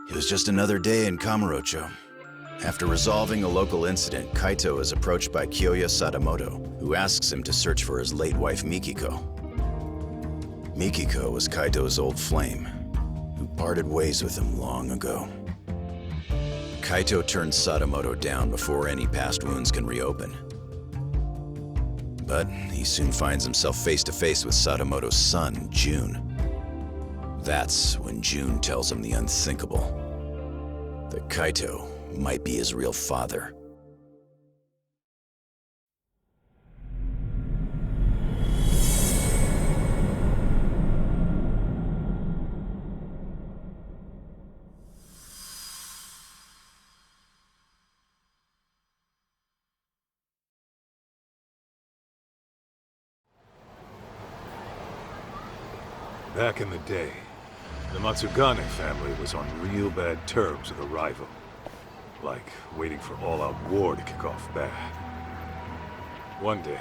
It was just another day in Kamurocho. After resolving a local incident, Kaito is approached by Kyoya Sadamoto, who asks him to search for his late wife Mikiko. Mikiko was Kaito's old flame, who parted ways with him long ago. Kaito turns Sadamoto down before any past wounds can reopen. But he soon finds himself face to face with Sadamoto's son, June. That's when June tells him the unthinkable. That Kaito might be his real father. Back in the day, the Matsugane family was on real bad terms with a rival. Like waiting for all-out war to kick off bad. One day,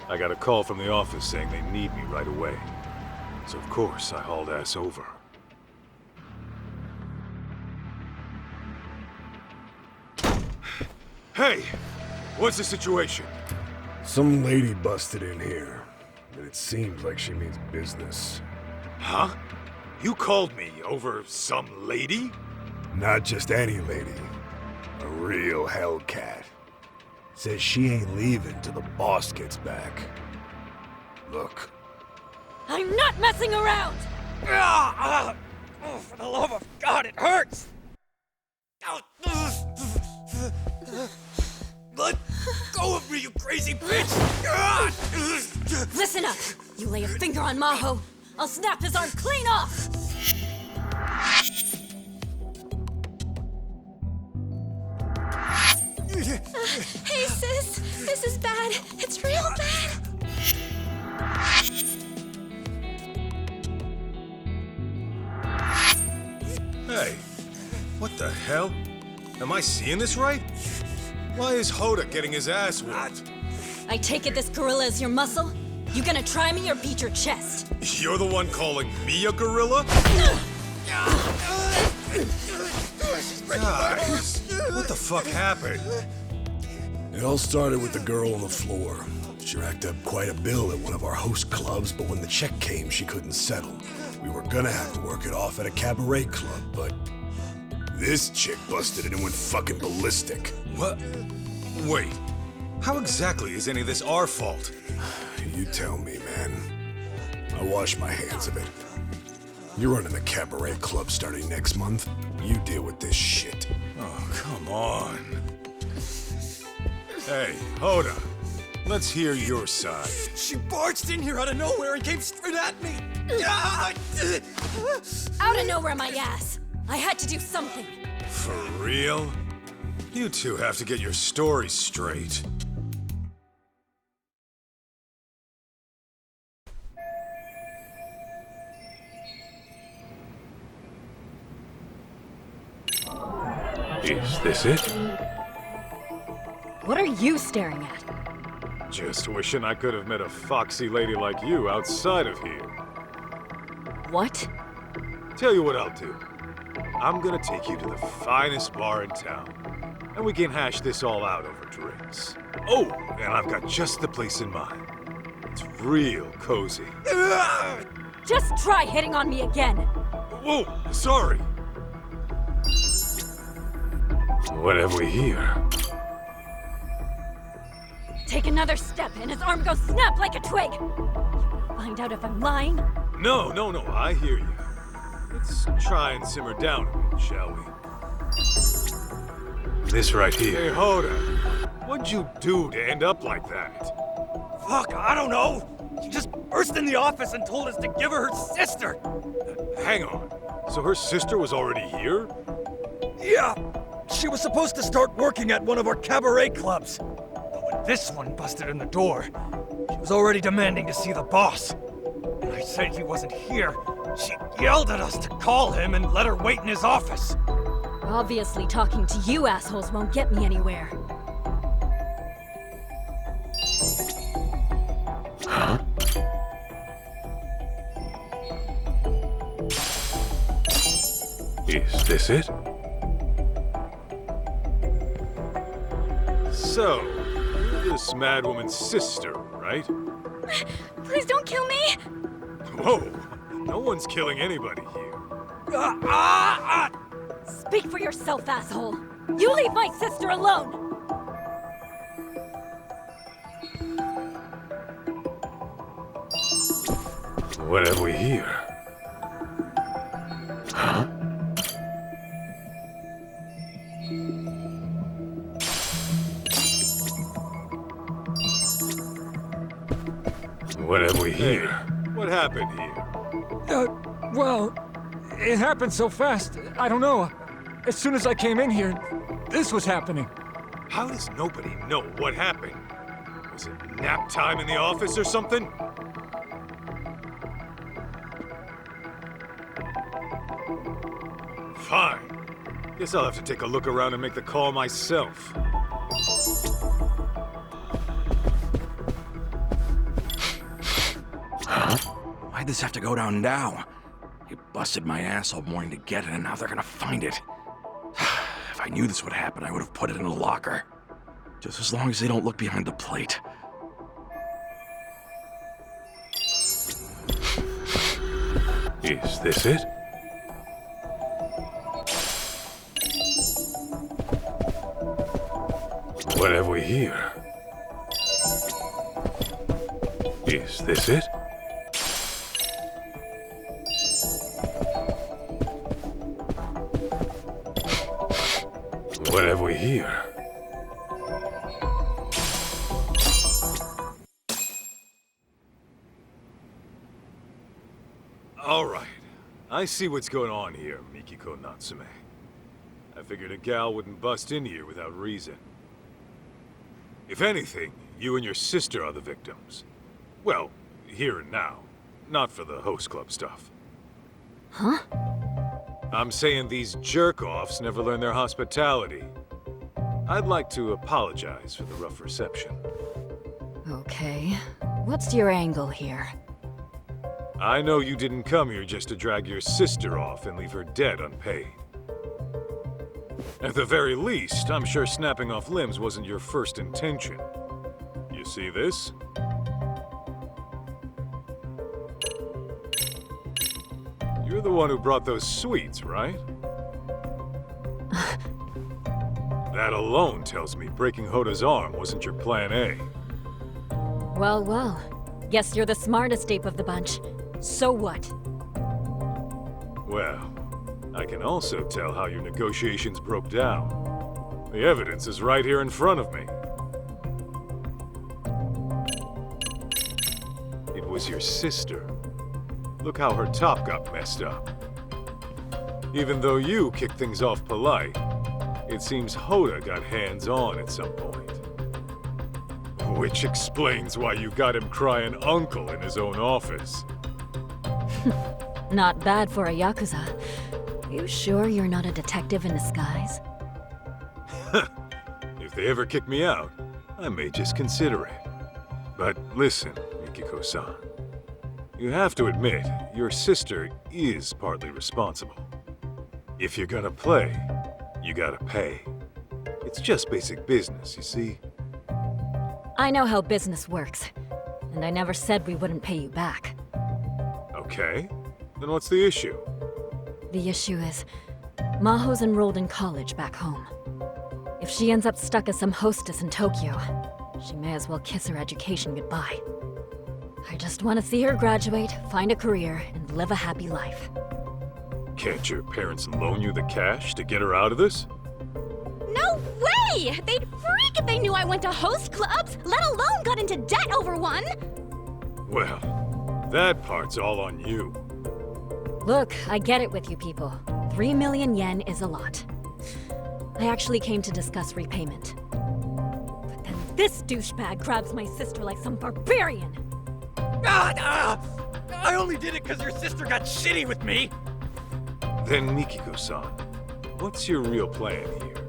I got a call from the office saying they need me right away. So of course, I hauled ass over. Hey! What's the situation? Some lady busted in here, and it seems like she means business. Huh? You called me over some lady? Not just any lady. A real Hellcat. Says she ain't leaving till the boss gets back. Look. I'm not messing around! Oh, for the love of God, it hurts! Let go of me, you crazy bitch! Listen up! You lay a finger on Maho, I'll snap his arm clean off! Hey sis, this is bad. It's real bad. Hey, what the hell? Am I seeing this right? Why is Hotta getting his ass whooped? I take it this gorilla is your muscle? You gonna try me or beat your chest? You're the one calling me a gorilla? Guys, what the fuck happened? It all started with the girl on the floor. She racked up quite a bill at one of our host clubs, but when the check came, she couldn't settle. We were gonna have to work it off at a cabaret club, but this chick busted in and went fucking ballistic. What? Wait, how exactly is any of this our fault? You tell me, man. I wash my hands of it. You're running the cabaret club starting next month. You deal with this shit. Oh, come on. Hey, Hotta, let's hear your side. She barged in here out of nowhere and came straight at me! Out of nowhere, my ass. I had to do something. For real? You two have to get your stories straight. Is this it? What are you staring at? Just wishing I could have met a foxy lady like you outside of here. What? Tell you what I'll do. I'm gonna take you to the finest bar in town, and we can hash this all out over drinks. Oh, and I've got just the place in mind. It's real cozy. Just try hitting on me again. Whoa, sorry. What have we here? Take another step and his arm goes snap like a twig. Find out if I'm lying? No, I hear you. Let's try and simmer down a bit, shall we? This right here. Hey, Hotta, what'd you do to end up like that? Fuck, I don't know! She just burst in the office and told us to give her sister! Hang on. So her sister was already here? Yeah! She was supposed to start working at one of our cabaret clubs. But when this one busted in the door, she was already demanding to see the boss. When I said he wasn't here, she yelled at us to call him and let her wait in his office. Obviously, talking to you assholes won't get me anywhere. Huh? Is this it? So, you're this mad woman's sister, right? Please don't kill me! Whoa! No one's killing anybody here. Speak for yourself, asshole! You leave my sister alone! What have we here? Huh? What have we here? What happened here? Well, it happened so fast. I don't know. As soon as I came in here, this was happening. How does nobody know what happened? Was it nap time in the office or something? Fine. Guess I'll have to take a look around and make the call myself. Why'd this have to go down now? They busted my ass all morning to get it, and now they're gonna find it. If I knew this would happen, I would have put it in a locker. Just as long as they don't look behind the plate. Is this it? What have we here? Is this it? What have we here? All right. I see what's going on here, Mikiko Natsume. I figured a gal wouldn't bust in here without reason. If anything, you and your sister are the victims. Well, here and now. Not for the host club stuff. Huh? I'm saying these jerk-offs never learn their hospitality. I'd like to apologize for the rough reception. Okay. What's your angle here? I know you didn't come here just to drag your sister off and leave her dead unpaid. At the very least, I'm sure snapping off limbs wasn't your first intention. You see this? You're the one who brought those sweets, right? That alone tells me breaking Hotta's arm wasn't your plan A. Well, well. Guess you're the smartest ape of the bunch. So what? Well, I can also tell how your negotiations broke down. The evidence is right here in front of me. It was your sister. Look how her top got messed up. Even though you kicked things off polite, it seems Hotta got hands-on at some point. Which explains why you got him crying uncle in his own office. Not bad for a yakuza. You sure you're not a detective in disguise? If they ever kick me out, I may just consider it. But listen, Mikiko-san. You have to admit, your sister is partly responsible. If you're gonna play, you gotta pay. It's just basic business, you see? I know how business works. And I never said we wouldn't pay you back. Okay, then what's the issue? The issue is, Maho's enrolled in college back home. If she ends up stuck as some hostess in Tokyo, she may as well kiss her education goodbye. I just want to see her graduate, find a career, and live a happy life. Can't your parents loan you the cash to get her out of this? No way! They'd freak if they knew I went to host clubs, let alone got into debt over one! Well, that part's all on you. Look, I get it with you people. 3 million yen is a lot. I actually came to discuss repayment. But then this douchebag grabs my sister like some barbarian. I only did it because your sister got shitty with me! Then Mikiko-san, what's your real plan here?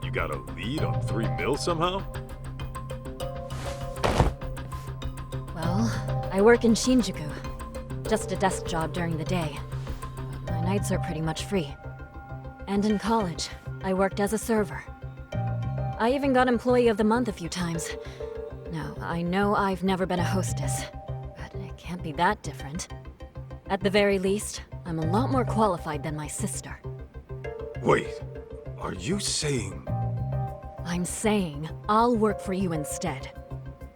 You got a lead on 3 mil somehow? Well, I work in Shinjuku. Just a desk job during the day. But my nights are pretty much free. And in college, I worked as a server. I even got Employee of the Month a few times. Now, I know I've never been a hostess, but it can't be that different. At the very least, I'm a lot more qualified than my sister. Wait, are you saying... I'm saying I'll work for you instead.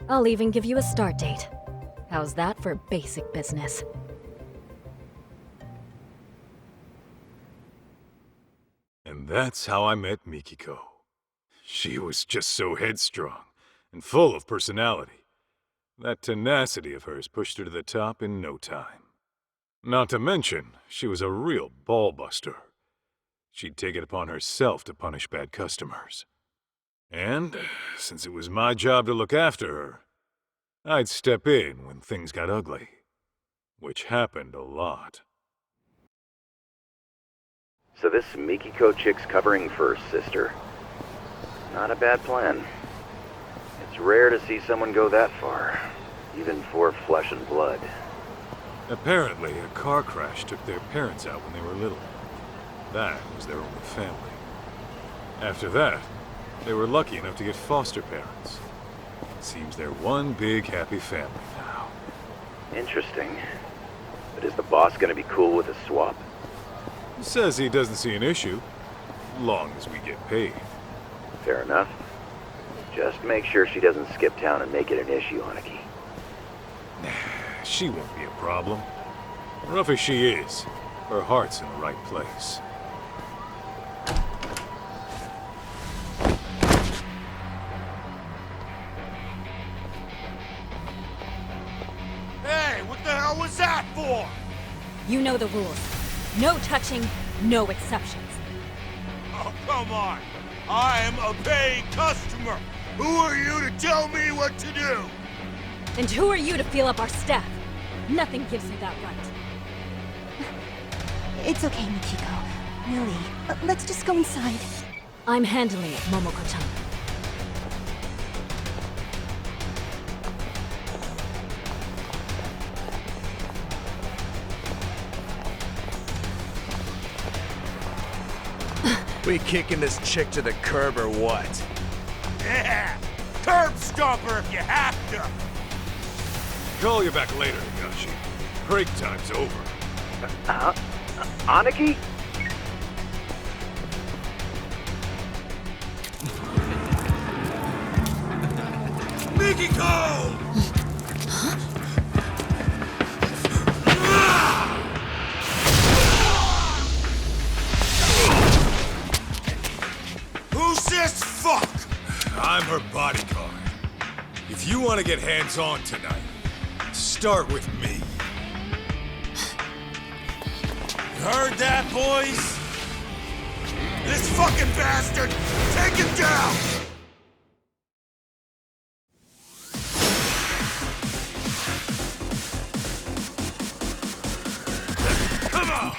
I'll even give you a start date. How's that for basic business? And that's how I met Mikiko. She was just so headstrong and full of personality. That tenacity of hers pushed her to the top in no time. Not to mention, she was a real ball-buster. She'd take it upon herself to punish bad customers. And, since it was my job to look after her, I'd step in when things got ugly. Which happened a lot. So this Mikiko chick's covering for her sister. Not a bad plan. It's rare to see someone go that far, even for flesh and blood. Apparently, a car crash took their parents out when they were little. That was their only family. After that, they were lucky enough to get foster parents. Seems they're one big happy family now. Interesting. But is the boss gonna be cool with a swap? He says he doesn't see an issue, long as we get paid. Fair enough. Just make sure she doesn't skip town and make it an issue, Hanaki. She won't be a problem. Rough as she is, her heart's in the right place. Hey, what the hell was that for? You know the rules. No touching, no exceptions. Oh, come on. I am a paying customer. Who are you to tell me what to do? And who are you to feel up our staff? Nothing gives you that right. It's okay, Mikiko. Really. Let's just go inside. I'm handling it, Momoko-chan. We kicking this chick to the curb or what? Yeah! Curb stomper if you have to! Call you back later, Higashi. Break time's over. Hanaki? Mikiko! Who's this fuck? I'm her bodyguard. If you want to get hands-on tonight, start with me. Heard that, boys? This fucking bastard! Take him down! Come on!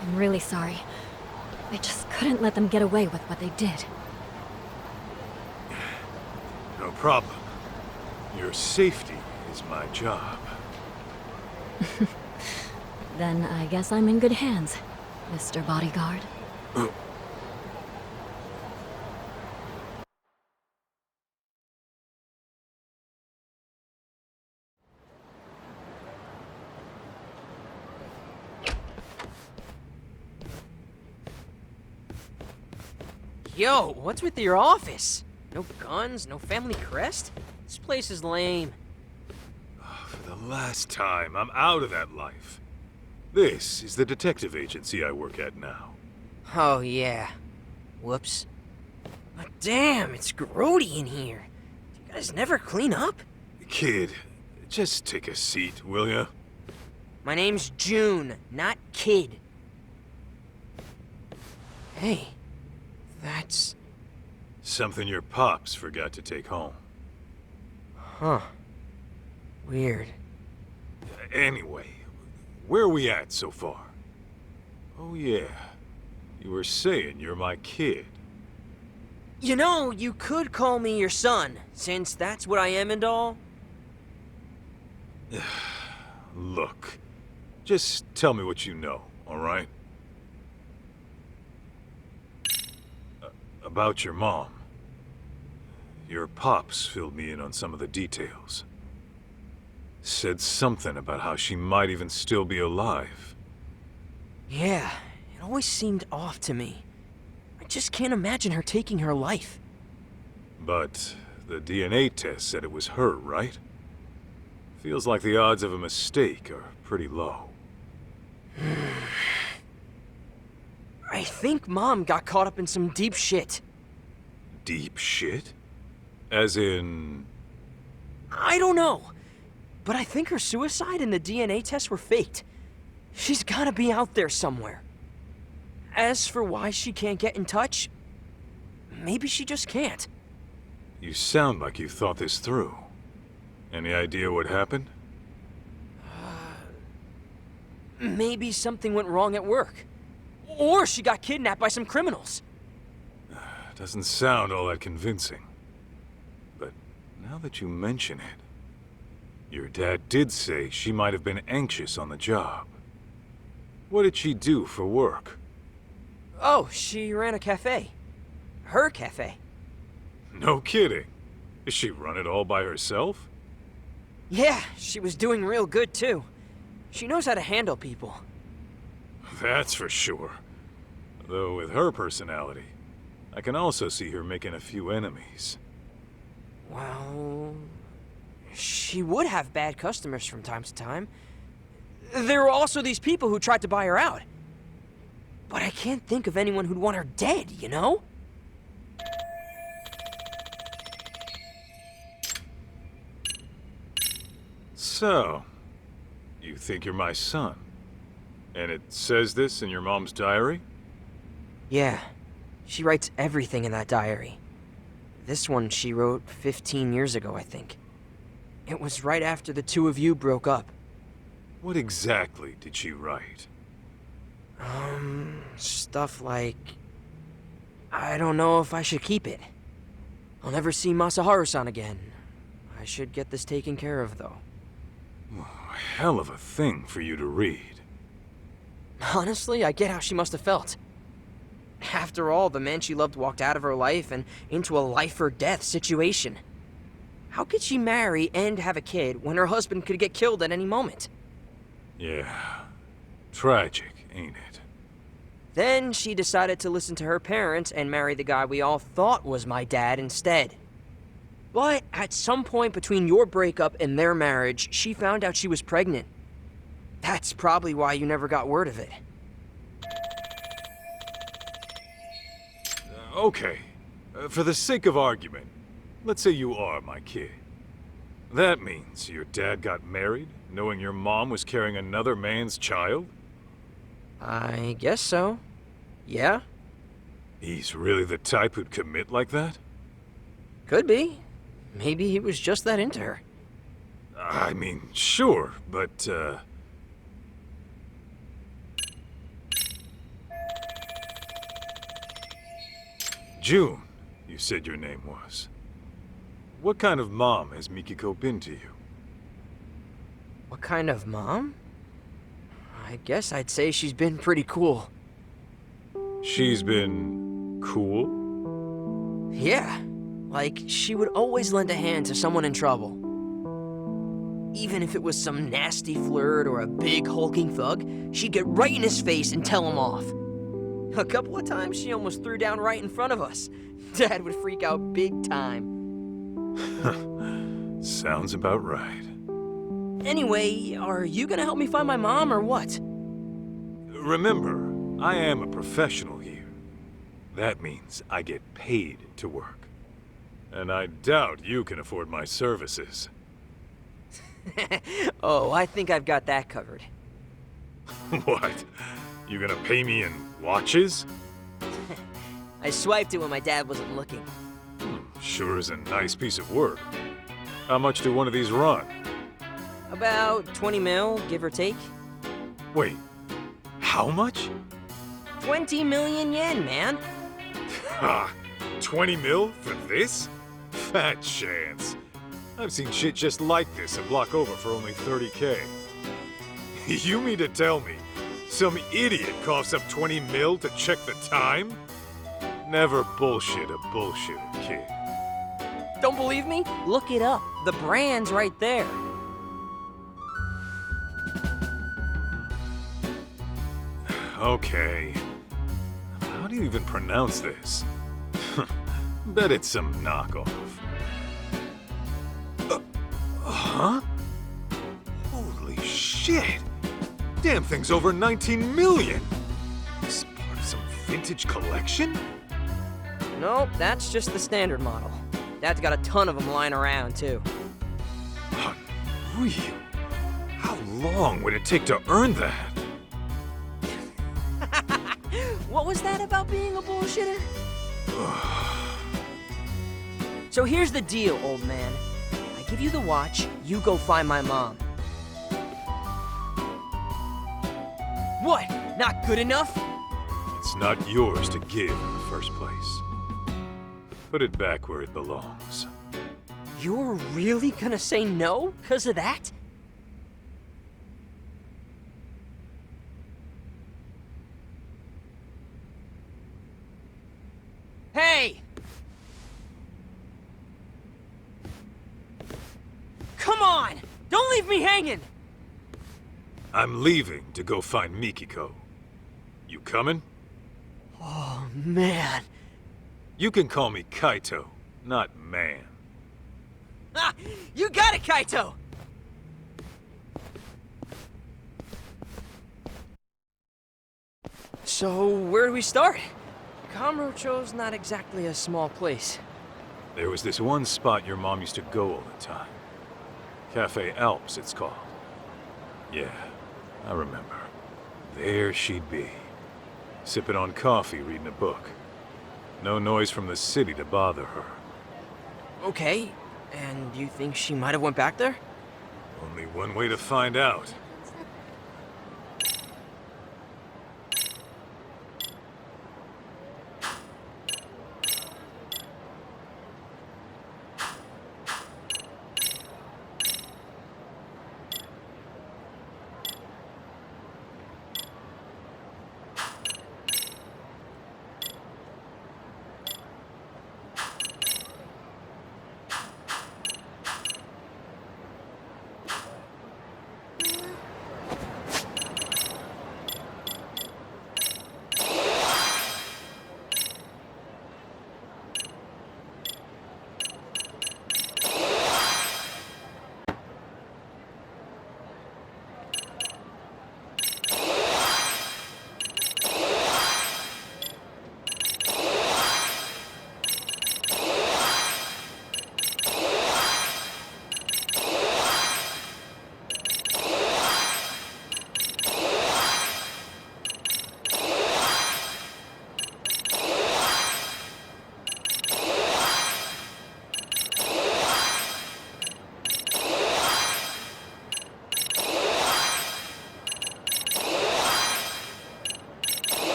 I'm really sorry. I just couldn't let them get away with what they did. No problem. Your safety is my job. Then I guess I'm in good hands, Mr. Bodyguard. Yo, what's with your office? No guns, no family crest? This place is lame. For the last time, I'm out of that life. This is the detective agency I work at now. Oh, yeah. Whoops. But damn, it's grody in here. Do you guys never clean up? Kid, just take a seat, will ya? My name's June, not Kid. Hey, that's... Something your pops forgot to take home. Huh. Weird. Anyway, where are we at so far? Oh yeah, you were saying you're my kid. You know, you could call me your son, since that's what I am and all. Look, just tell me what you know, all right? About your mom. Your pops filled me in on some of the details. Said something about how she might even still be alive. Yeah, it always seemed off to me. I just can't imagine her taking her life. But the DNA test said it was her, right? Feels like the odds of a mistake are pretty low. I think Mom got caught up in some deep shit. Deep shit? As in... I don't know. But I think her suicide and the DNA tests were faked. She's gotta be out there somewhere. As for why she can't get in touch, maybe she just can't. You sound like you thought this through. Any idea what happened? Maybe something went wrong at work. Or she got kidnapped by some criminals. Doesn't sound all that convincing. But now that you mention it, your dad did say she might have been anxious on the job. What did she do for work? Oh, she ran a cafe. Her cafe. No kidding. Does she run it all by herself? Yeah, she was doing real good too. She knows how to handle people. That's for sure. Though with her personality, I can also see her making a few enemies. Well... she would have bad customers from time to time. There were also these people who tried to buy her out. But I can't think of anyone who'd want her dead, you know? So, you think you're my son? And it says this in your mom's diary? Yeah. She writes everything in that diary. This one she wrote 15 years ago, I think. It was right after the two of you broke up. What exactly did she write? Stuff like... I don't know if I should keep it. I'll never see Masaharu-san again. I should get this taken care of, though. Hell of a thing for you to read. Honestly, I get how she must have felt. After all, the man she loved walked out of her life and into a life-or-death situation. How could she marry and have a kid when her husband could get killed at any moment? Yeah. Tragic, ain't it? Then she decided to listen to her parents and marry the guy we all thought was my dad instead. But at some point between your breakup and their marriage, she found out she was pregnant. That's probably why you never got word of it. Okay. For the sake of argument, let's say you are my kid. That means your dad got married, knowing your mom was carrying another man's child? I guess so. Yeah? He's really the type who'd commit like that? Could be. Maybe he was just that into her. I mean, sure, but, June, you said your name was. What kind of mom has Mikiko been to you? What kind of mom? I guess I'd say she's been pretty cool. She's been... cool? Yeah. Like, she would always lend a hand to someone in trouble. Even if it was some nasty flirt or a big hulking thug, she'd get right in his face and tell him off. A couple of times she almost threw down right in front of us. Dad would freak out big time. Sounds about right. Anyway, are you gonna help me find my mom or what? Remember, I am a professional here. That means I get paid to work. And I doubt you can afford my services. Oh, I think I've got that covered. What? You gonna pay me in watches? I swiped it when my dad wasn't looking. Sure is a nice piece of work. How much do one of these run? About 20 mil, give or take. Wait, how much? 20 million yen, man. Ha! 20 mil for this? Fat chance. I've seen shit just like this a block over for only 30K. You mean to tell me some idiot coughs up 20 mil to check the time? Never bullshit a bullshitter, kid. Don't believe me? Look it up. The brand's right there. Okay. How do you even pronounce this? Bet it's some knockoff. Huh? Holy shit! Damn thing's over 19 million! This part of some vintage collection? Nope, that's just the standard model. Dad's got a ton of them lying around, too. Unreal. How long would it take to earn that? What was that about being a bullshitter? So here's the deal, old man. I give you the watch, you go find my mom. What? Not good enough? It's not yours to give in the first place. Put it back where it belongs. You're really gonna say no 'cause of that? Hey! Come on! Don't leave me hanging! I'm leaving to go find Mikiko. You coming? Oh, man. You can call me Kaito, not man. Ah, you got it, Kaito! So, where do we start? Kamurocho's not exactly a small place. There was this one spot your mom used to go all the time. Cafe Alps, it's called. Yeah, I remember. There she'd be, sipping on coffee, reading a book. No noise from the city to bother her. Okay, and you think she might have went back there? Only one way to find out.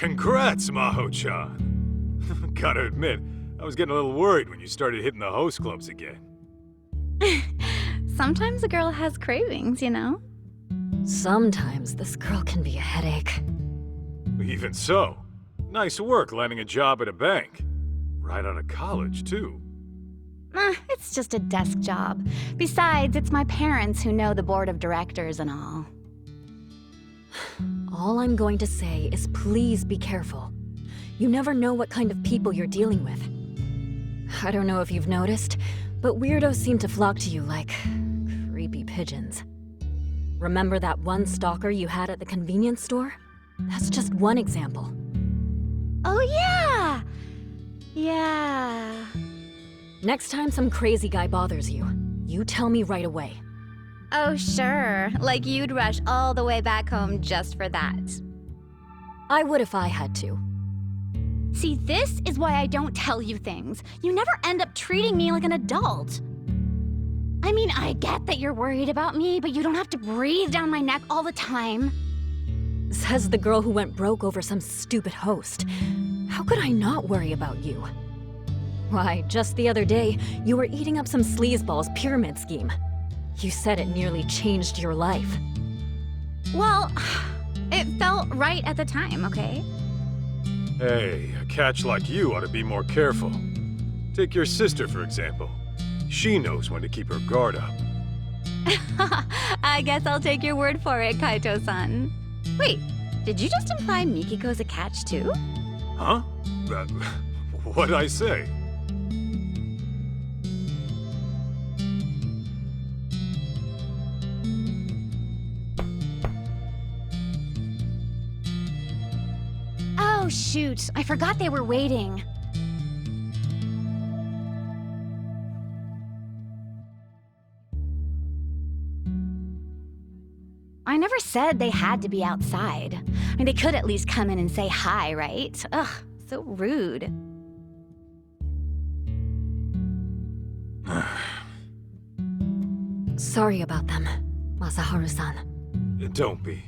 Congrats, Maho-chan. Gotta admit, I was getting a little worried when you started hitting the host clubs again. Sometimes a girl has cravings, you know? Sometimes this girl can be a headache. Even so, nice work landing a job at a bank. Right out of college, too. It's just a desk job. Besides, it's my parents who know the board of directors and all. All I'm going to say is please be careful. You never know what kind of people you're dealing with. I don't know if you've noticed, but weirdos seem to flock to you like creepy pigeons. Remember that one stalker you had at the convenience store? That's just one example. Oh yeah! Yeah. Next time some crazy guy bothers you, you tell me right away. Oh sure, like you'd rush all the way back home just for that. I would if I had to. See, this is why I don't tell you things. You never end up treating me like an adult. I mean, I get that you're worried about me, but you don't have to breathe down my neck all the time. Says the girl who went broke over some stupid host. How could I not worry about you? Why, just the other day, you were eating up some sleazeball's pyramid scheme. You said it nearly changed your life. Well, it felt right at the time, okay? Hey, a catch like you ought to be more careful. Take your sister, for example. She knows when to keep her guard up. I guess I'll take your word for it, Kaito-san. Wait, did you just imply Mikiko's a catch too? Huh? What'd I say? Oh shoot, I forgot they were waiting. I never said they had to be outside. I mean, they could at least come in and say hi, right? Ugh, so rude. Sorry about them, Masaharu-san. Don't be.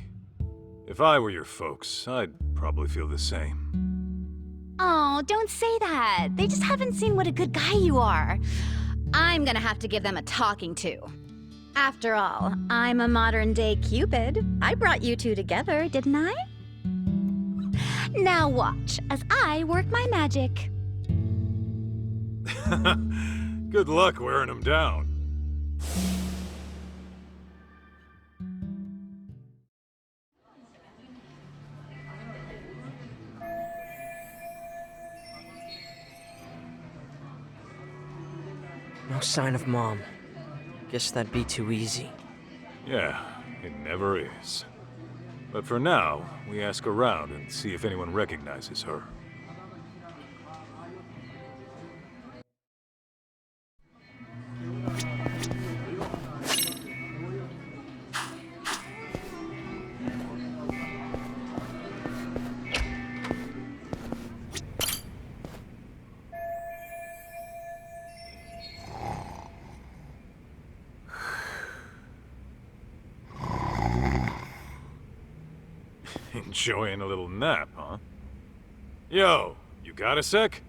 If I were your folks, I'd probably feel the same. Oh, don't say that. They just haven't seen what a good guy you are. I'm gonna have to give them a talking to. After all, I'm a modern-day Cupid. I brought you two together, didn't I? Now watch as I work my magic. Good luck wearing them down. No sign of Mom. Guess that'd be too easy. Yeah, it never is. But for now, we ask around and see if anyone recognizes her. Enjoying a little nap, huh? Yo, you got a sec?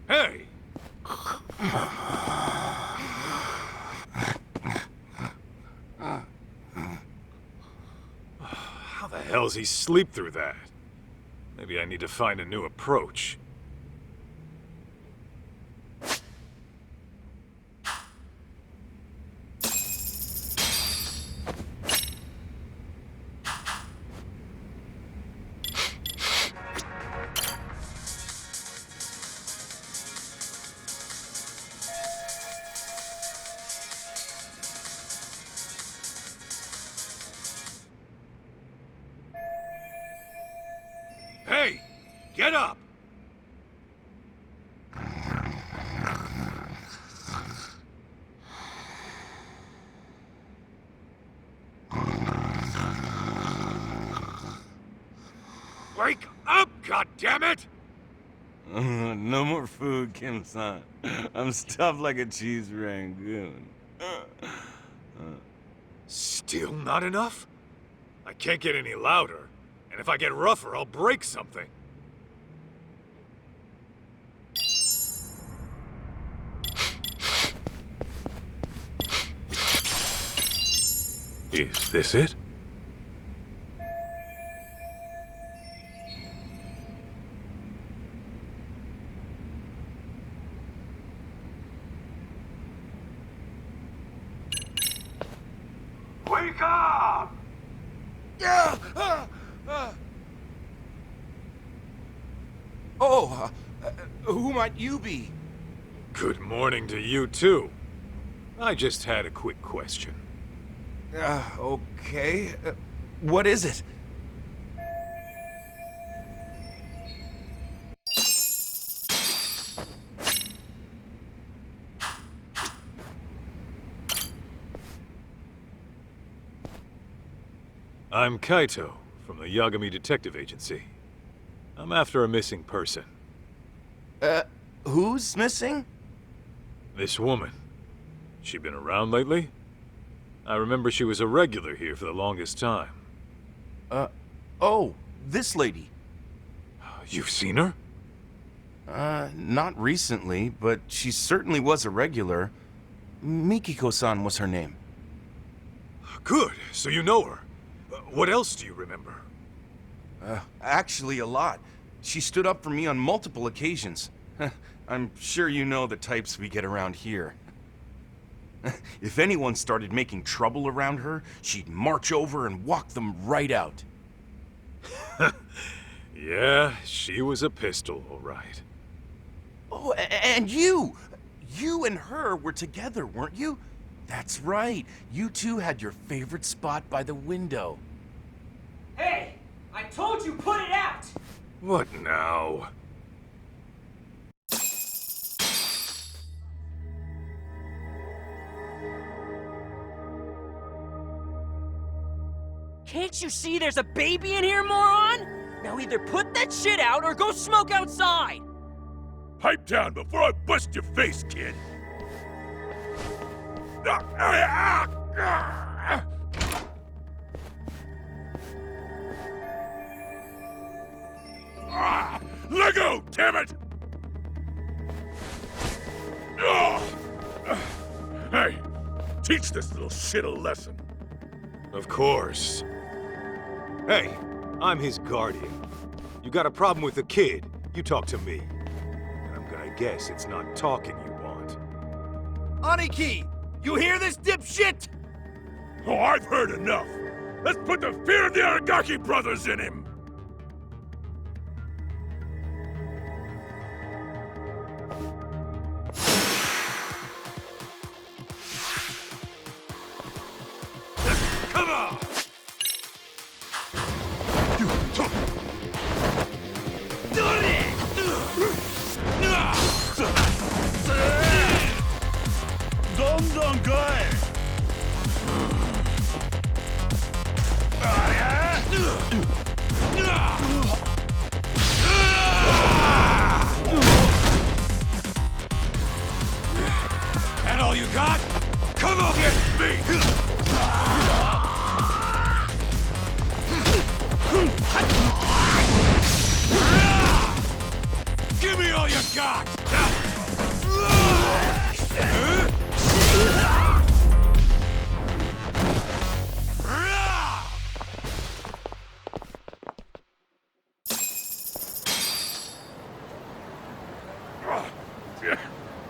Hey! How the hell's he sleep through that? Maybe I need to find a new approach. Hey! Get up! Wake up, goddammit! No more food, Kim-san. I'm stuffed like a cheese rangoon. Still not enough? I can't get any louder, and if I get rougher, I'll break something. Is this it? Wake up! Oh, who might you be? Good morning to you, too. I just had a quick question. Okay. What is it? I'm Kaito, from the Yagami Detective Agency. I'm after a missing person. Who's missing? This woman. She been around lately? I remember she was a regular here for the longest time. Oh, this lady. You've seen her? Not recently, but she certainly was a regular. Mikiko-san was her name. Good, so you know her. What else do you remember? Actually a lot. She stood up for me on multiple occasions. I'm sure you know the types we get around here. If anyone started making trouble around her, she'd march over and walk them right out. Yeah, she was a pistol, all right. Oh, and you! You and her were together, weren't you? That's right. You two had your favorite spot by the window. Hey! I told you, put it out! What now? Can't you see there's a baby in here, moron? Now either put that shit out or go smoke outside! Pipe down before I bust your face, kid! Let go, damn it! Hey, teach this little shit a lesson. Of course. Hey, I'm his guardian. You got a problem with the kid, you talk to me. And I'm gonna guess it's not talking you want. Aniki! You hear this, dipshit? Oh, I've heard enough. Let's put the fear of the Aragaki brothers in him! Come on! That all you got? Come on, get me! Give me all you got!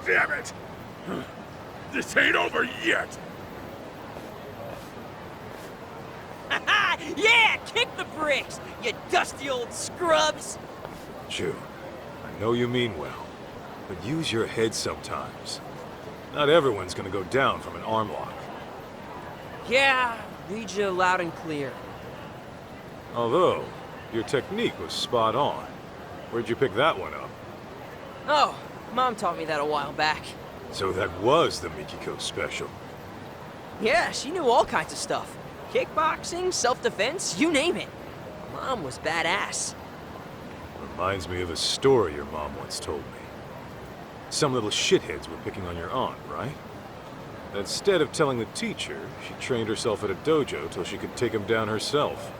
Damn it! This ain't over yet! Yeah, kick the bricks, you dusty old scrubs! June, I know you mean well, but use your head sometimes. Not everyone's gonna go down from an armlock. Yeah, read you loud and clear. Although, your technique was spot on. Where'd you pick that one up? Oh, Mom taught me that a while back. So that was the Mikiko special. Yeah, she knew all kinds of stuff. Kickboxing, self-defense, you name it. Mom was badass. Reminds me of a story your mom once told me. Some little shitheads were picking on your aunt, right? Instead of telling the teacher, she trained herself at a dojo till she could take him down herself.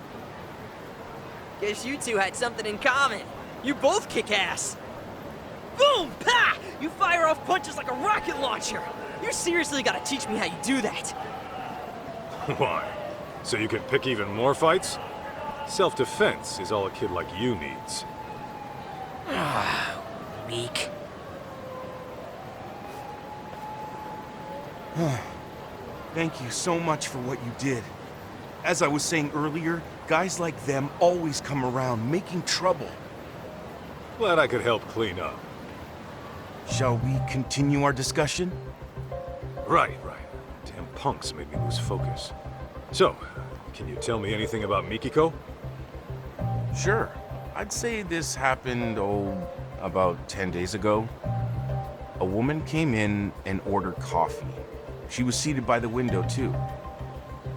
Guess you two had something in common. You both kick ass. Boom! Pa! You fire off punches like a rocket launcher. You seriously gotta teach me how you do that. Why? So you can pick even more fights? Self-defense is all a kid like you needs. Weak. Thank you so much for what you did. As I was saying earlier, guys like them always come around making trouble. Glad I could help clean up. Shall we continue our discussion? Right. Damn punks made me lose focus. So, can you tell me anything about Mikiko? Sure. I'd say this happened, about 10 days ago. A woman came in and ordered coffee. She was seated by the window, too.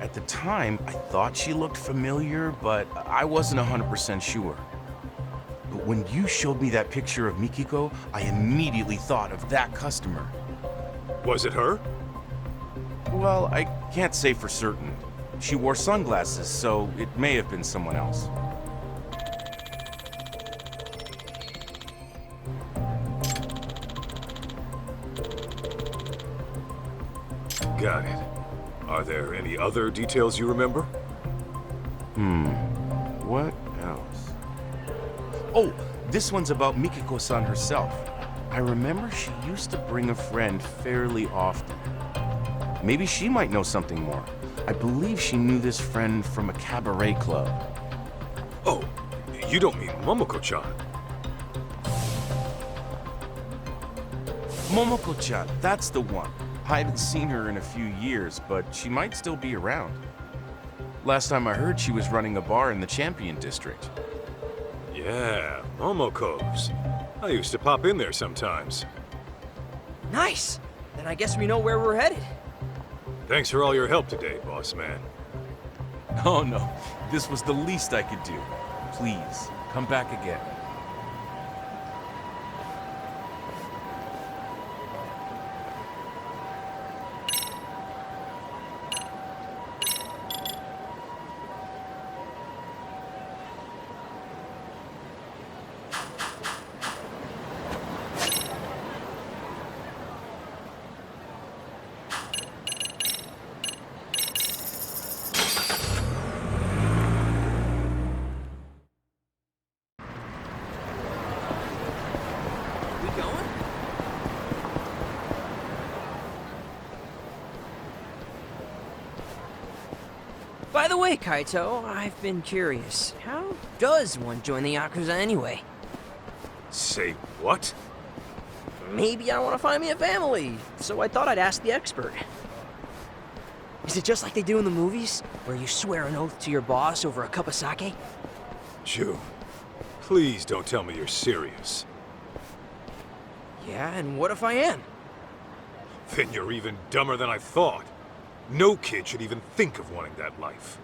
At the time, I thought she looked familiar, but I wasn't 100% sure. But when you showed me that picture of Mikiko, I immediately thought of that customer. Was it her? Well, I can't say for certain. She wore sunglasses, so it may have been someone else. Got it. Are there any other details you remember? What else? Oh, this one's about Mikiko-san herself. I remember she used to bring a friend fairly often. Maybe she might know something more. I believe she knew this friend from a cabaret club. Oh, you don't mean Momoko-chan? Momoko-chan, that's the one. I haven't seen her in a few years, but she might still be around. Last time I heard, she was running a bar in the Champion District. Yeah, Momoko's. I used to pop in there sometimes. Nice! Then I guess we know where we're headed. Thanks for all your help today, boss man. Oh no, this was the least I could do. Please, come back again. By the way, Kaito, I've been curious. How does one join the yakuza anyway? Say what? Maybe I want to find me a family, so I thought I'd ask the expert. Is it just like they do in the movies, where you swear an oath to your boss over a cup of sake? June, please don't tell me you're serious. Yeah, and what if I am? Then you're even dumber than I thought. No kid should even think of wanting that life.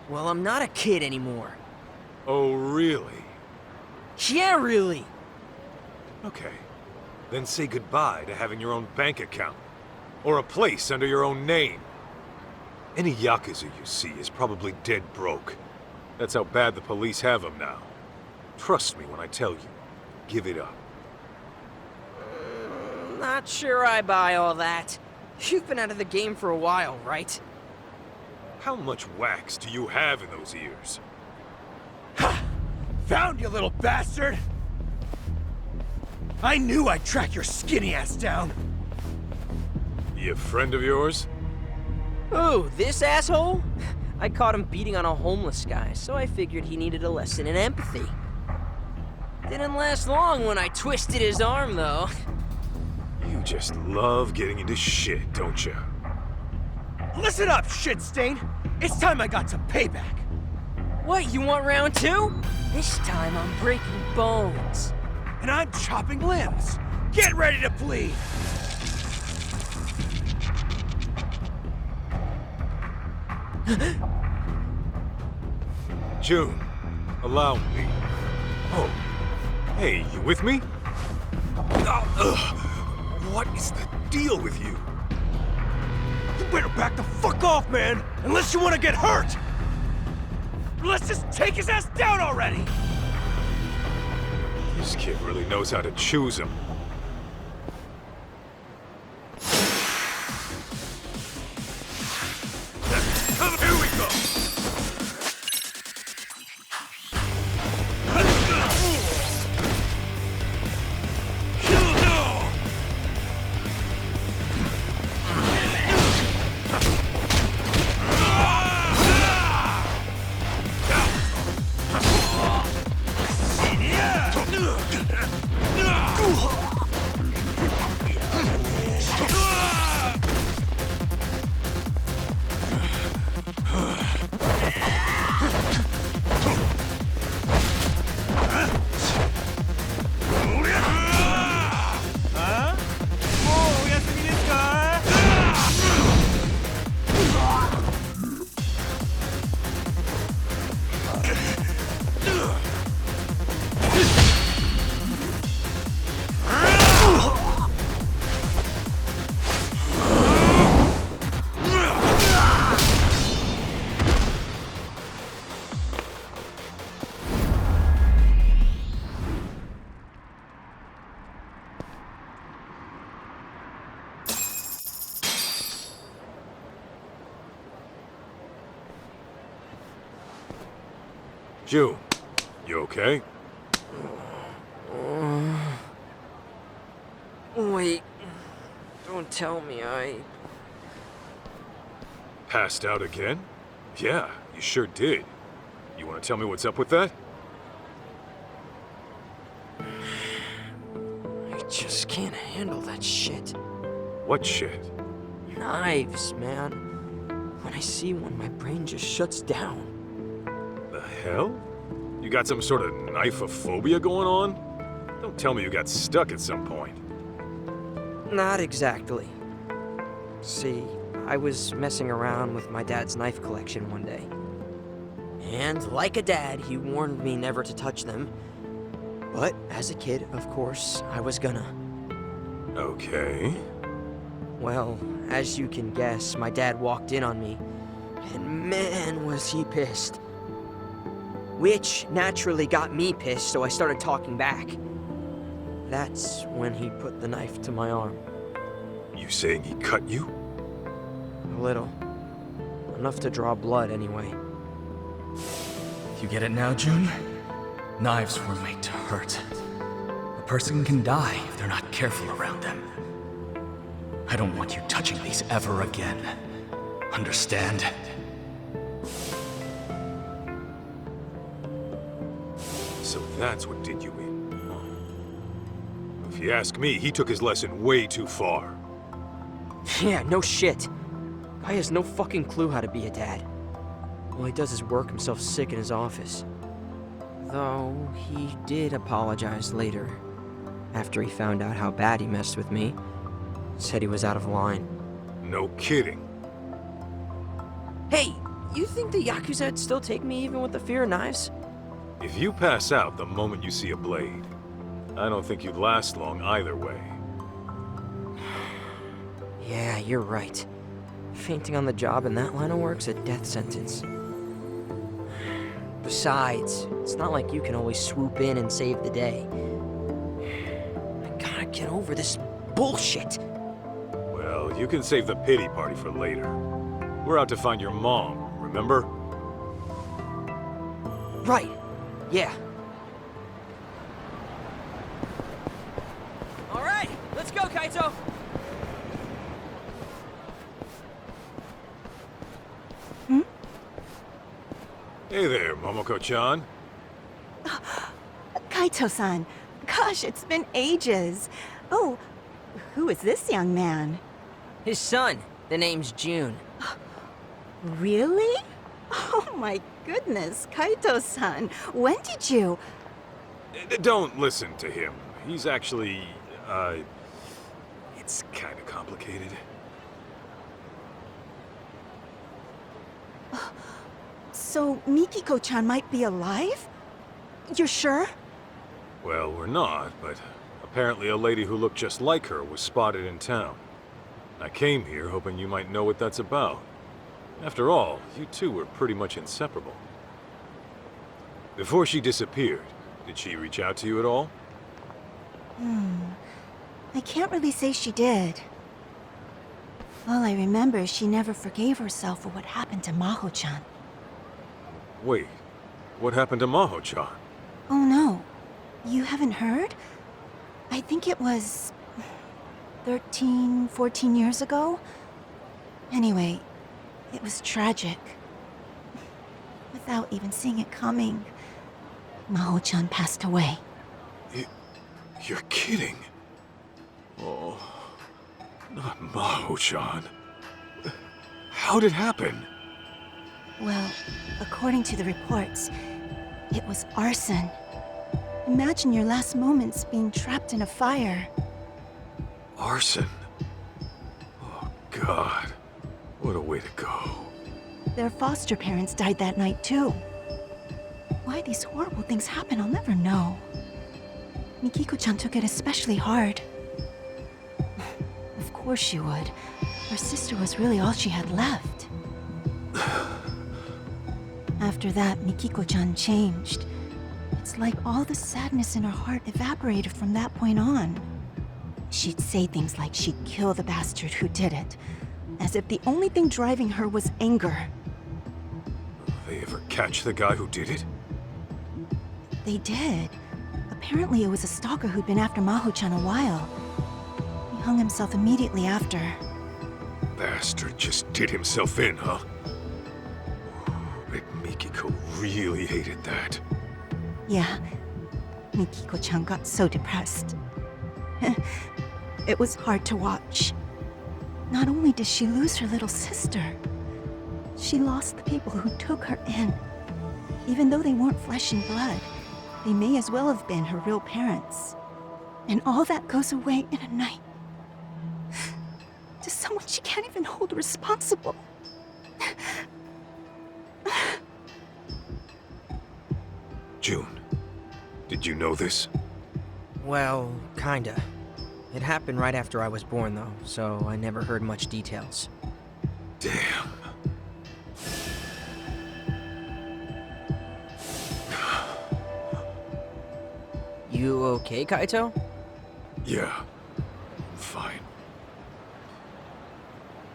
Well, I'm not a kid anymore. Oh, really? Yeah, really! Okay. Then say goodbye to having your own bank account. Or a place under your own name. Any yakuza you see is probably dead broke. That's how bad the police have them now. Trust me when I tell you. Give it up. Not sure I buy all that. You've been out of the game for a while, right? How much wax do you have in those ears? Ha! Found you, little bastard! I knew I'd track your skinny ass down! He a friend of yours? Ooh, this asshole? I caught him beating on a homeless guy, so I figured he needed a lesson in empathy. Didn't last long when I twisted his arm, though. You just love getting into shit, don't you? Listen up, shit stain! It's time I got some payback! What, you want round two? This time I'm breaking bones. And I'm chopping limbs! Get ready to bleed! June, allow me. Oh, Hey, you with me? What is the deal with you? You better back the fuck off, man! Unless you want to get hurt! Let's just take his ass down already! This kid really knows how to choose him. Come, here we go! June, you okay? Wait. Don't tell me I... Passed out again? Yeah, you sure did. You want to tell me what's up with that? I just can't handle that shit. What shit? Knives, man. When I see one, my brain just shuts down. The hell? You got some sort of knife-ophobia going on? Don't tell me you got stuck at some point. Not exactly. See, I was messing around with my dad's knife collection one day. And like a dad, he warned me never to touch them. But as a kid, of course, I was gonna. Okay. Well, as you can guess, my dad walked in on me, and man was he pissed. Which naturally got me pissed, so I started talking back. That's when he put the knife to my arm. You saying he cut you? A little. Enough to draw blood, anyway. You get it now, June? Knives were made to hurt. A person can die if they're not careful around them. I don't want you touching these ever again. Understand? So that's what did you in. If you ask me, he took his lesson way too far. Yeah, no shit. Guy has no fucking clue how to be a dad. All he does is work himself sick in his office. Though, he did apologize later. After he found out how bad he messed with me. Said he was out of line. No kidding. Hey, you think the Yakuza'd still take me even with the fear of knives? If you pass out the moment you see a blade, I don't think you'd last long either way. Yeah, you're right. Fainting on the job in that line of work's a death sentence. Besides, it's not like you can always swoop in and save the day. I gotta get over this bullshit. Well, you can save the pity party for later. We're out to find your mom, remember? Right. Yeah. All right, let's go, Kaito. Hey there, Momoko-chan. Kaito-san. Gosh, it's been ages. Oh, who is this young man? His son. The name's June. Really? Oh my goodness, Kaito-san. When did you... Don't listen to him. He's actually, it's kind of complicated. So Mikiko-chan might be alive? You're sure? Well, we're not, but apparently a lady who looked just like her was spotted in town. I came here hoping you might know what that's about. After all, you two were pretty much inseparable. Before she disappeared, did she reach out to you at all? I can't really say she did. All I remember is she never forgave herself for what happened to Maho-chan. Wait, what happened to Maho-chan? Oh no, you haven't heard? I think it was 13, 14 years ago? Anyway, it was tragic. Without even seeing it coming, Maho-chan passed away. You're kidding. Oh, not Maho-chan. How'd it happen? Well, according to the reports, it was arson. Imagine your last moments being trapped in a fire. Arson? Oh, God. What a way to go. Their foster parents died that night, too. Why these horrible things happen, I'll never know. Mikiko-chan took it especially hard. Of course she would. Her sister was really all she had left. After that, Mikiko-chan changed. It's like all the sadness in her heart evaporated from that point on. She'd say things like she'd kill the bastard who did it, as if the only thing driving her was anger. They ever catch the guy who did it? They did. Apparently it was a stalker who'd been after Maho-chan a while. He hung himself immediately after. Bastard just did himself in, huh? Bet Mikiko really hated that. Yeah, Mikiko-chan got so depressed. It was hard to watch. Not only did she lose her little sister, she lost the people who took her in. Even though they weren't flesh and blood, they may as well have been her real parents. And all that goes away in a night. To someone she can't even hold responsible. June, did you know this? Well, kinda. It happened right after I was born, though, so I never heard much details. Damn. You okay, Kaito? Yeah, I'm fine.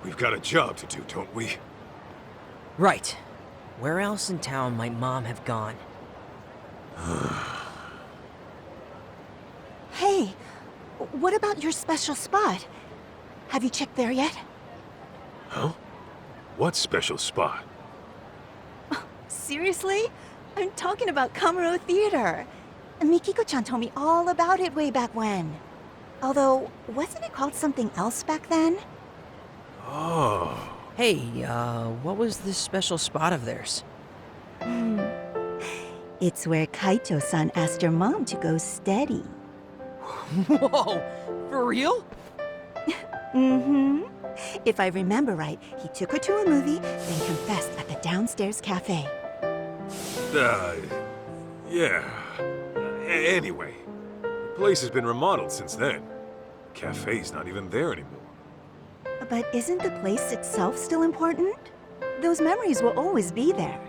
We've got a job to do, don't we? Right. Where else in town might Mom have gone? Hey, what about your special spot? Have you checked there yet? Huh? What special spot? Seriously? I'm talking about Kamuro Theater. Mikiko-chan told me all about it way back when. Although, wasn't it called something else back then? Oh. Hey, what was this special spot of theirs? It's where Kaito-san asked your mom to go steady. Whoa! For real? Mm-hmm. If I remember right, he took her to a movie, then confessed at the downstairs cafe. Yeah. Anyway, the place has been remodeled since then. The cafe's not even there anymore. But isn't the place itself still important? Those memories will always be there.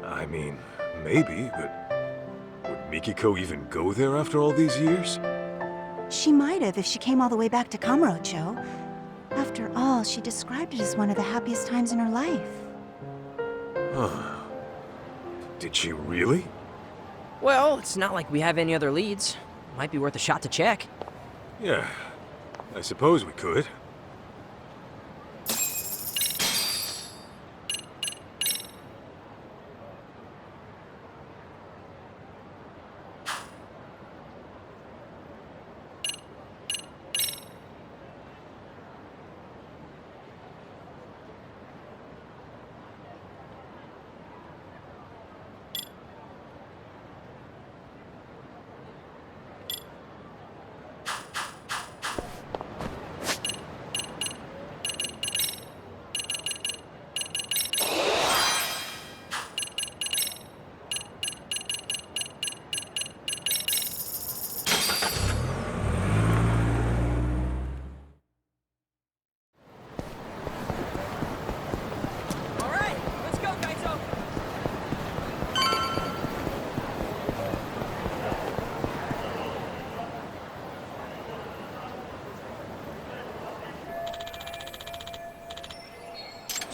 I mean, maybe, but would Mikiko even go there after all these years? She might have if she came all the way back to Kamurocho. After all, she described it as one of the happiest times in her life. Huh. Did she really? Well, it's not like we have any other leads. Might be worth a shot to check. Yeah, I suppose we could.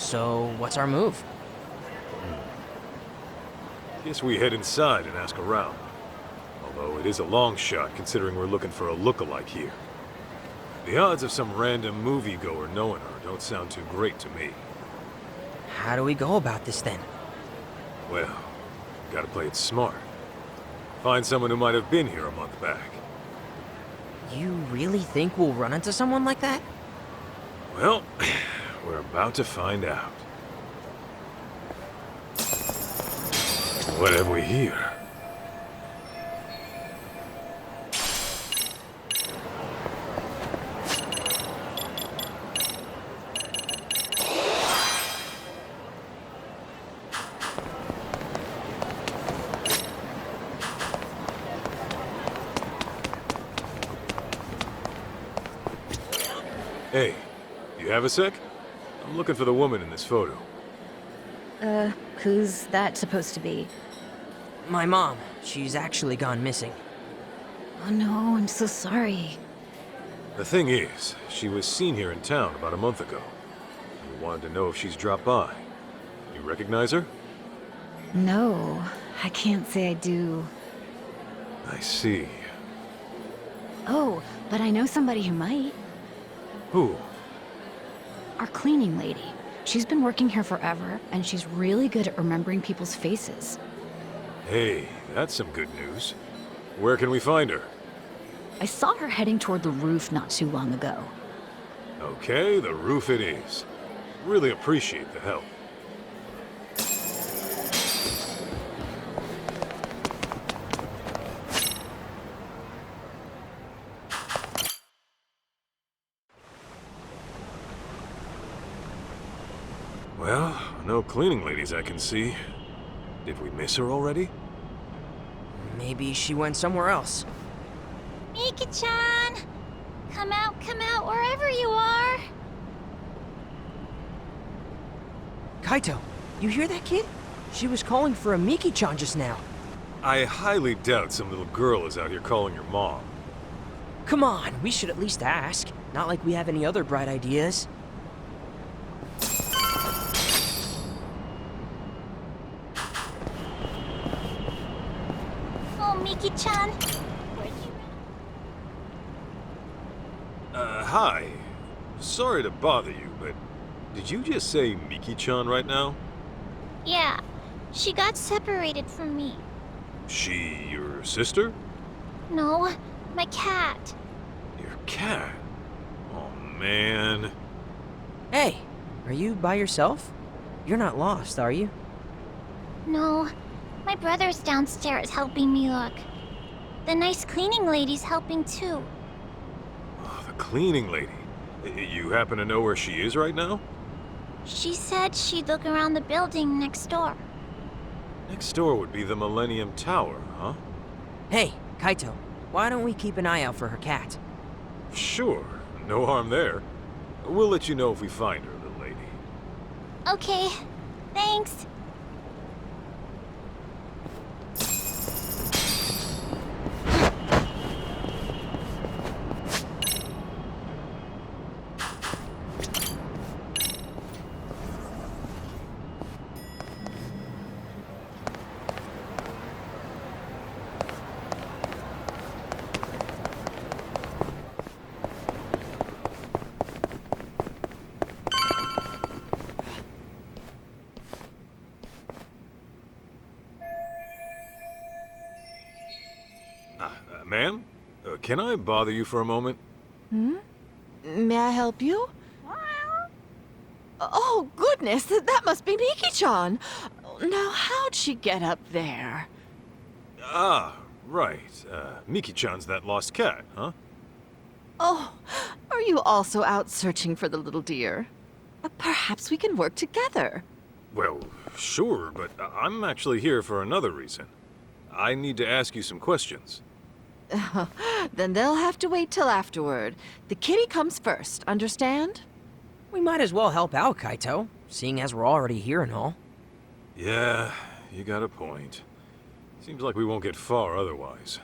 So, what's our move? Guess we head inside and ask around. Although it is a long shot considering we're looking for a look-alike here. The odds of some random moviegoer knowing her don't sound too great to me. How do we go about this then? Well, gotta play it smart. Find someone who might have been here a month back. You really think we'll run into someone like that? Well, we're about to find out. What have we here? Hey, you have a sec? I'm looking for the woman in this photo. Who's that supposed to be? My mom. She's actually gone missing. Oh no, I'm so sorry. The thing is, she was seen here in town about a month ago. We wanted to know if she's dropped by. You recognize her? No, I can't say I do. I see. Oh, but I know somebody who might. Who? Our cleaning lady. She's been working here forever, and she's really good at remembering people's faces. Hey, that's some good news. Where can we find her? I saw her heading toward the roof not too long ago. Okay, the roof it is. Really appreciate the help. Well, no cleaning ladies I can see. Did we miss her already? Maybe she went somewhere else. Miki-chan! Come out, wherever you are! Kaito, you hear that kid? She was calling for a Miki-chan just now. I highly doubt some little girl is out here calling your mom. Come on, we should at least ask. Not like we have any other bright ideas. Oh, Miki-chan. Hi. Sorry to bother you, but did you just say Miki-chan right now? Yeah, she got separated from me. She your sister? No, my cat. Your cat? Oh, man. Hey, are you by yourself? You're not lost, are you? No, my brother's downstairs helping me look. The nice cleaning lady's helping too. Oh, the cleaning lady. You happen to know where she is right now? She said she'd look around the building next door. Next door would be the Millennium Tower, huh? Hey, Kaito, why don't we keep an eye out for her cat? Sure, no harm there. We'll let you know if we find her, little lady. Okay, thanks. Ma'am? Can I bother you for a moment? May I help you? Oh, goodness, that must be Miki-chan. Now, how'd she get up there? Ah, right. Miki-chan's that lost cat, huh? Oh, are you also out searching for the little dear? Perhaps we can work together. Well, sure, but I'm actually here for another reason. I need to ask you some questions. Then they'll have to wait till afterward. The kitty comes first, understand? We might as well help out, Kaito, seeing as we're already here and all. Yeah, you got a point. Seems like we won't get far otherwise.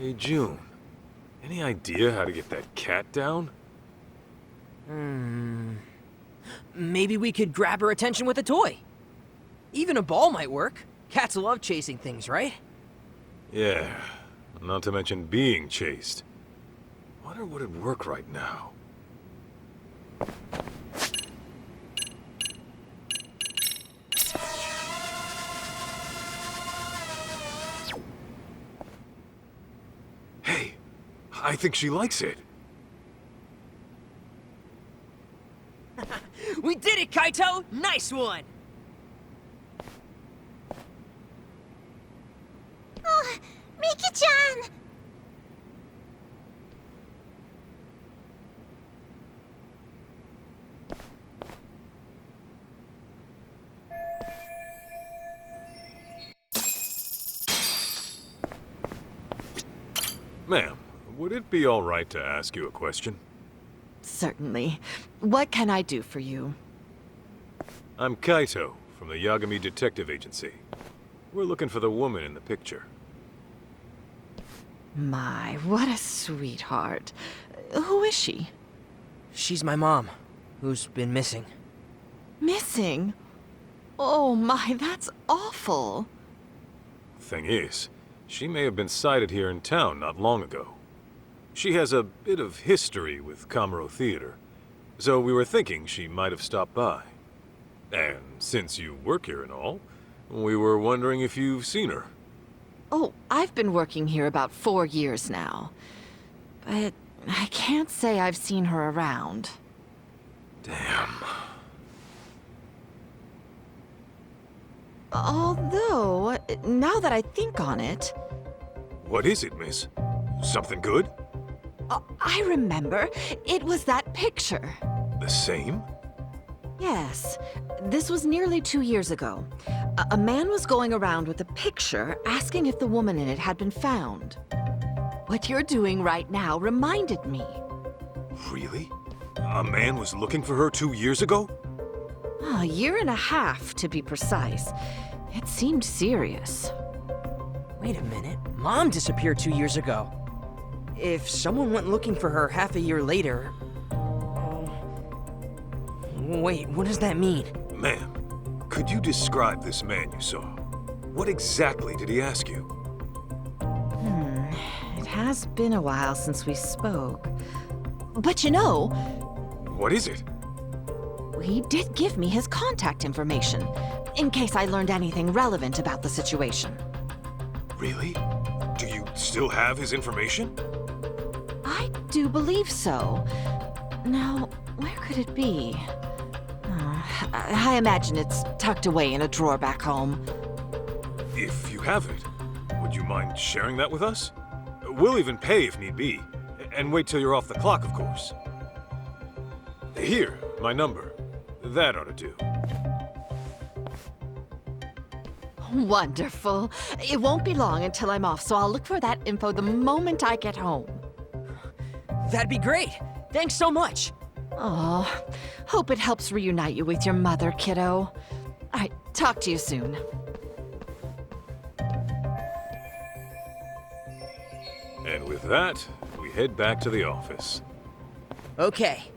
Hey, June. Any idea how to get that cat down? Maybe we could grab her attention with a toy. Even a ball might work. Cats love chasing things, right? Yeah, not to mention being chased. Wonder what would work right now. Hey, I think she likes it. We did it, Kaito! Nice one! Oh, Miki-chan! Ma'am, would it be all right to ask you a question? Certainly. What can I do for you? I'm Kaito, from the Yagami Detective Agency. We're looking for the woman in the picture. My, what a sweetheart. Who is she? She's my mom, who's been missing. Missing? Oh my, that's awful. Thing is, she may have been sighted here in town not long ago. She has a bit of history with Cabaret Theater, so we were thinking she might have stopped by. And since you work here and all, we were wondering if you've seen her. Oh, I've been working here about 4 years now. But I can't say I've seen her around. Damn. Although, now that I think on it... What is it, miss? Something good? I remember. It was that picture. The same? Yes. This was nearly 2 years ago. A man was going around with a picture asking if the woman in it had been found. What you're doing right now reminded me. Really? A man was looking for her 2 years ago? A year and a half, to be precise. It seemed serious. Wait a minute. Mom disappeared 2 years ago. If someone went looking for her half a year later... Wait, what does that mean? Ma'am, could you describe this man you saw? What exactly did he ask you? It has been a while since we spoke. But you know... What is it? He did give me his contact information, in case I learned anything relevant about the situation. Really? Do you still have his information? I do believe so. Now, where could it be? I imagine it's tucked away in a drawer back home. If you have it, would you mind sharing that with us? We'll even pay if need be. And wait till you're off the clock, of course. Here, my number. That ought to do. Wonderful. It won't be long until I'm off, so I'll look for that info the moment I get home. That'd be great. Thanks so much. Oh, hope it helps reunite you with your mother, kiddo. All right, talk to you soon. And with that, we head back to the office. Okay,